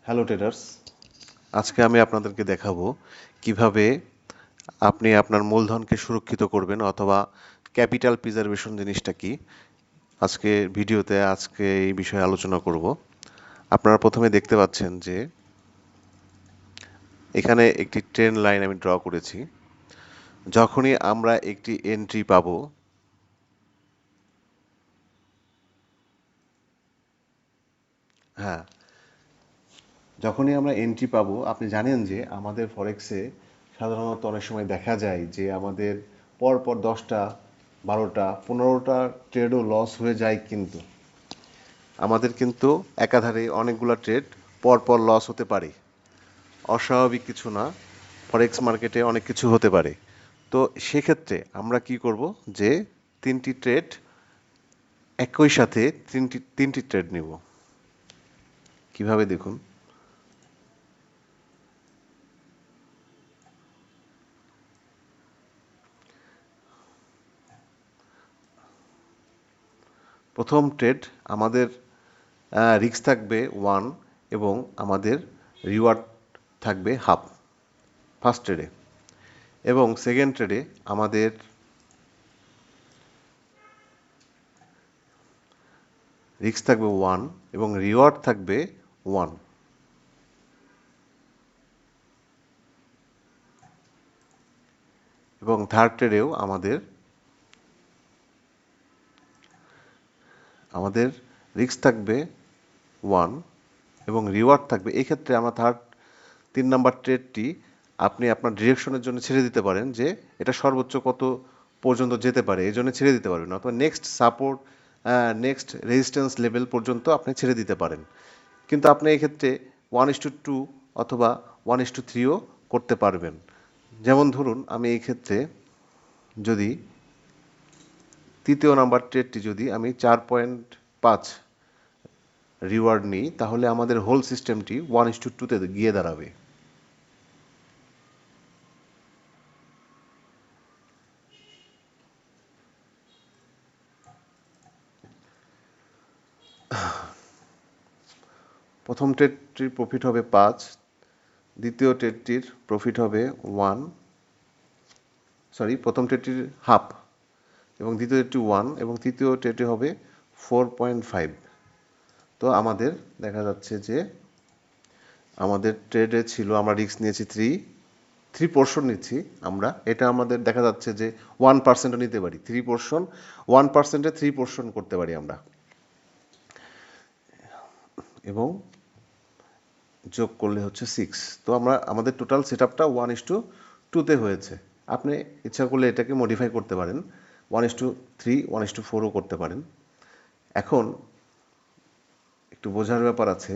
Hello traders, আজকে আমি আপনাদেরকে দেখাবো কিভাবে আপনি আপনার মূলধনকে সুরক্ষিত করবেন অথবা ক্যাপিটাল প্রিজার্ভেশন জিনিসটা কি। আজকে এই বিষয়ে আলোচনা করব। আপনারা প্রথমে দেখতে পাচ্ছেন যে এখানে একটি ট্রেন্ড লাইন আমি ড্র করেছি। যখনই আমরা একটি এন্ট্রি পাবো, হ্যাঁ, যখনই আমরা এন্ট্রি পাবো, আপনি জানেন যে আমাদের ফরেক্সে সাধারণত অনেক সময় দেখা যায় যে আমাদের পরপর 10টা 12টা 15টা ট্রেডও লস হয়ে যায়। কিন্তু আমাদের কিন্তু একাধারে অনেকগুলো ট্রেড পরপর লস হতে পারে। অস্বাভাবিক কিছু না, ফরেক্স মার্কেটে অনেক কিছু হতে পারে। তো সেক্ষেত্রে আমরা কি করব, যে তিনটি ট্রেড একই সাথে তিনটি ট্রেড নিব। কিভাবে দেখুন। প্রথম ট্রেড আমাদের রিস্ক থাকবে 1 এবং আমাদের রিওয়ার্ড থাকবে হাফ ফার্স্ট ট্রেডে, এবং সেকেন্ড ট্রেডে আমাদের রিস্ক থাকবে 1 এবং রিওয়ার্ড থাকবে 1, এবং থার্ড ট্রেডেও আমাদের রিস্ক থাকবে 1 এবং রিওয়ার্ড থাকবে। এই ক্ষেত্রে আমরা 3 নাম্বার ট্রেডটি আপনি আপনার ডিরেকশনের জন্য ছেড়ে দিতে পারেন, যে এটা সর্বোচ্চ কত পর্যন্ত যেতে পারে এই জন্য ছেড়ে দিতে পারবেন, অথবা নেক্সট রেজিস্ট্যান্স লেভেল পর্যন্ত আপনি ছেড়ে দিতে পারেন। কিন্তু আপনি এই ক্ষেত্রে 1:2 অথবা 1:3ও করতে পারবেন। যেমন ধরুন, আমি এই ক্ষেত্রে যদি তৃতীয় নাম্বার ট্রেডটি যদি আমি 4.5 রিওয়ার্ড নিই, তাহলে আমাদের হোল সিস্টেমটি 1:2-তে গিয়ে দাঁড়াবে। প্রথম ট্রেডটির প্রফিট হবে 5, দ্বিতীয় ট্রেডটির প্রফিট হবে 1, প্রথম ট্রেডটির হাফ এবং দ্বিতীয় ট্রেডটি 1 এবং তৃতীয় ট্রেডটি হবে 4.5। তো আমাদের দেখা যাচ্ছে যে আমাদের ট্রেডে ছিল, আমরা রিস্ক নিয়েছি থ্রি পোর্শন নিচ্ছি আমরা। এটা আমাদের দেখা যাচ্ছে যে 1%ও নিতে পারি। 1%-এ 3 পোর্শন করতে পারি আমরা, এবং যোগ করলে হচ্ছে 6। তো আমাদের টোটাল সেট আপটা 1:2-তে হয়েছে। আপনি ইচ্ছা করলে এটাকে মডিফাই করতে পারেন, 1:3, 1:4ও করতে পারেন। এখন একটু বোঝার ব্যাপার আছে,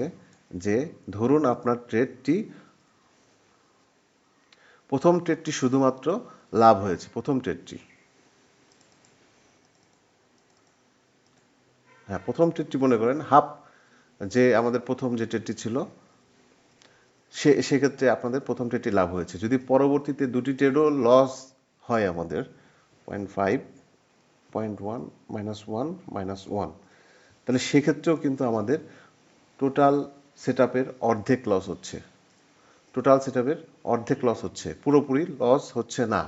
যে ধরুন আপনার প্রথম ট্রেডটি শুধুমাত্র লাভ হয়েছে। প্রথম ট্রেডটি মনে করেন হাফ, যে আমাদের প্রথম যে ট্রেডটি ছিল সেক্ষেত্রে আপনাদের প্রথম ট্রেডটি লাভ হয়েছে। যদি পরবর্তীতে দুটি ট্রেডও লস হয় আমাদের 0.5, 0.1, -1, তাহলে সেক্ষেত্রেও কিন্তু আমাদের টোটাল সেট আপের অর্ধেক লস হচ্ছে, পুরোপুরি লস হচ্ছে না।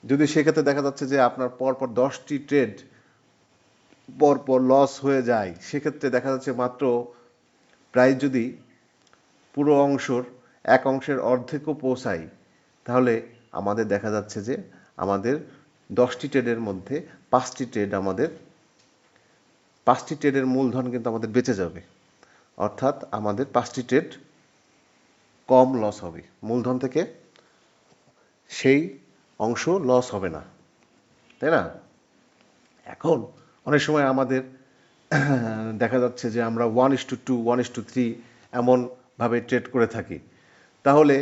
যদি সেক্ষেত্রে দেখা যাচ্ছে যে আপনার পরপর 10টি ট্রেড পরপর লস হয়ে যায়, সেক্ষেত্রে দেখা যাচ্ছে মাত্র প্রাইস যদি পুরো এক অংশের অর্ধেকও পৌঁছায়, তাহলে আমাদের দেখা যাচ্ছে যে আমাদের 10টি ট্রেডের মধ্যে 5টি ট্রেডের মূলধন কিন্তু আমাদের বেঁচে যাবে। অর্থাৎ আমাদের 5টি ট্রেড কম লস হবে, মূলধন থেকে সেই অংশ লস হবে না, তাই না? এখন অনেক সময় আমাদের দেখা যাচ্ছে যে আমরা 1:2, 1:3 এমনভাবে ট্রেড করে থাকি। তাহলে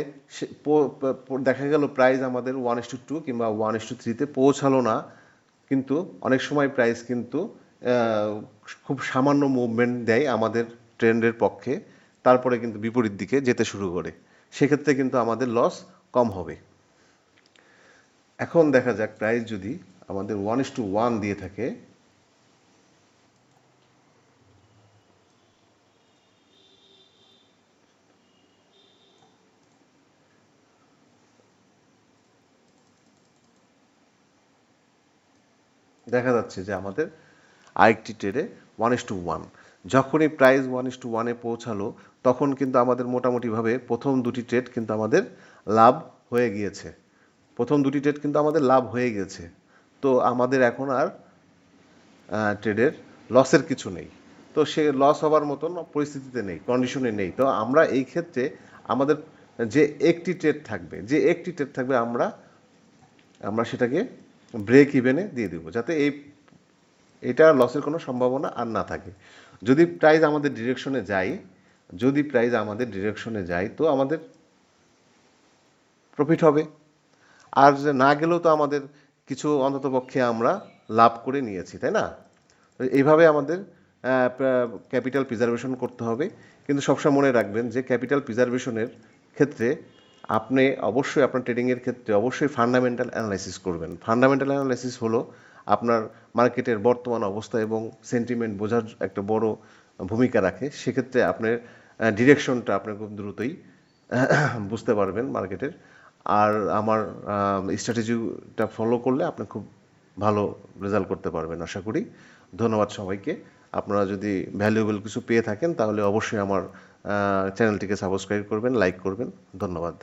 দেখা গেল প্রাইস আমাদের 1:2 কিংবা 1:3-তে পৌঁছালো না, কিন্তু অনেক সময় প্রাইস কিন্তু খুব সামান্য মুভমেন্ট দেয় আমাদের ট্রেন্ডের পক্ষে, তারপরে কিন্তু বিপরীত দিকে যেতে শুরু করে। সেক্ষেত্রে কিন্তু আমাদের লস কম হবে। এখন দেখা যাক, প্রাইস যদি আমাদের 1:1 দিয়ে থাকে, দেখা যাচ্ছে যে আমাদের আরেকটি ট্রেডে 1:1, যখনই প্রাইস 1:1-এ পৌঁছালো তখন কিন্তু আমাদের মোটামুটিভাবে প্রথম দুটি ট্রেড কিন্তু আমাদের লাভ হয়ে গিয়েছে। তো আমাদের এখন আর ট্রেডের লসের কিছু নেই। তো সে লস হবার মতন পরিস্থিতিতে নেই, কন্ডিশনে নেই। তো আমরা এই ক্ষেত্রে আমাদের যে একটি ট্রেড থাকবে আমরা সেটাকে ব্রেক ইভেনে দিয়ে দেবো, যাতে এটা লসের কোনো সম্ভাবনা আর না থাকে। যদি প্রাইস আমাদের ডিরেকশনে যায় তো আমাদের প্রফিট হবে, আর যে না গেলেও তো আমাদের কিছু অন্ততপক্ষে আমরা লাভ করে নিয়েছি, তাই না? এইভাবে আমাদের ক্যাপিটাল প্রিজার্ভেশন করতে হবে। কিন্তু সবসময় মনে রাখবেন যে ক্যাপিটাল প্রিজার্ভেশনের ক্ষেত্রে আপনি অবশ্যই আপনার ট্রেডিংয়ের ক্ষেত্রে অবশ্যই ফান্ডামেন্টাল অ্যানালাইসিস করবেন। ফান্ডামেন্টাল অ্যানালাইসিস হলো আপনার মার্কেটের বর্তমান অবস্থা এবং সেন্টিমেন্ট বোঝার একটা বড় ভূমিকা রাখে। সেক্ষেত্রে আপনার ডিরেকশনটা আপনি খুব দ্রুতই বুঝতে পারবেন মার্কেটের। আর আমার স্ট্র্যাটেজিটা ফলো করলে আপনি খুব ভালো রেজাল্ট করতে পারবেন আশা করি। ধন্যবাদ সবাইকে। আপনারা যদি ভ্যালুয়েবল কিছু পেয়ে থাকেন তাহলে অবশ্যই আমার চ্যানেলটিকে সাবস্ক্রাইব করবেন, লাইক করবেন। ধন্যবাদ।